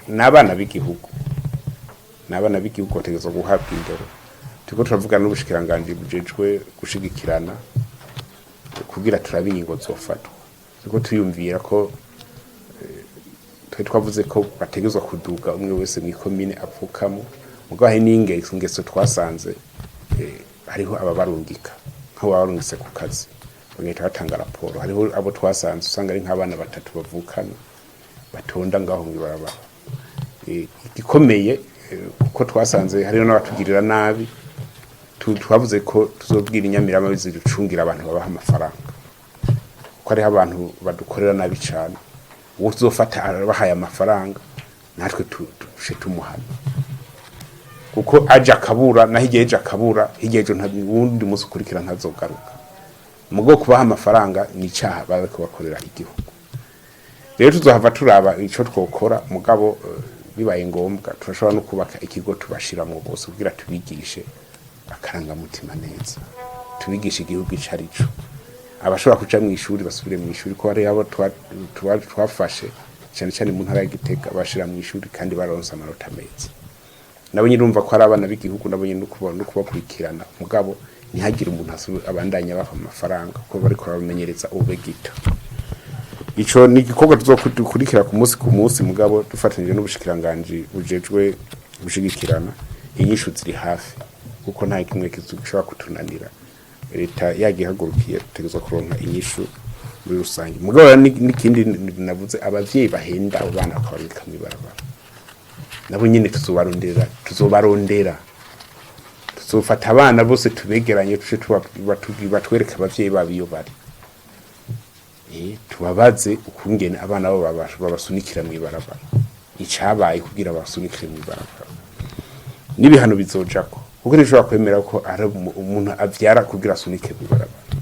n'abana b'igihugu bategerezwa guhabwa indero. Turiko turavuga n'Umushikiranganji bujejwe gushigikirana kugira turabe ingingo zofatwa. Turiko tuyumvira ko twavuze ko bategezwa kuduga umwe wese mu komine apfukamo, mugabo hari n'ingeso twasanze hariho ababarungika nk'abarungitse ku kazi bagahita batanga raporo. Hariho abo twasanze usanga ari nk'abana batatu bavukana batonda ngaho mw'ibarabara. Igikomeye kuko twasanze hariho n'abatugirira nabi, twavuze ko tuzobwira inyamirama biziducungira abantu babaha amafaranga, ko hariho abantu badukorera nabi cyane. Uwo tuzofata arabahaye amafaranga natwe tushe tumuhana, kuko aje akabura naho igihe aje akabura igihe wundi munsi ukurikira ntazogaruka. Mugo kubaha amafaranga ni icyaha bariko bakorera igihugu. Rero tuzohava turaba ico twokora, mugabo bibaye ngombwa turashobora no kubaka ikigo tubashiramo bose kugira tubigishe akarangamutima neza, tubigishe igihugu icarico. Abashobora kuja mu ishuri basubire mu ishuri, ko hari abo twafashe cyane cyane mu ntara ya Gitega bashira mu ishuri kandi baronse amanota meza. Nabo nyirumva ko ari abana b'igihugu, nabo nyine no kubakurikirana, mugabo ntihagire umuntu abandanya baha amafaranga ko bariko baramenyereza ubegita. Ico ni igikorwa tuzokurikira ku munsi, mugabo dufatanyije n'Ubushikiranganji bujejwe gushigikirana. Inyishu ziri hafi kuko nta kimwe kizoshobora kutunanira. Leta yagihagurukiye tegezwa kuronka inyishu muri rusange. Mugabo n'ikindi navuze, abavyeyi bahenda abana bakabika mw'ibarabara, nabo nyine tuzobarondera tuzofata abana bose tubegeranye tushe batwereka abavyeyi babo iyo bari, tubabaze ukungene abana babo babasunikira mw'ibarabara, icabaye kugira basunikire mw'ibarabara, n'ibihano bizojako, kuko nishobora kwemera ko ari umuntu avyara kugira asunike mw'ibarabara.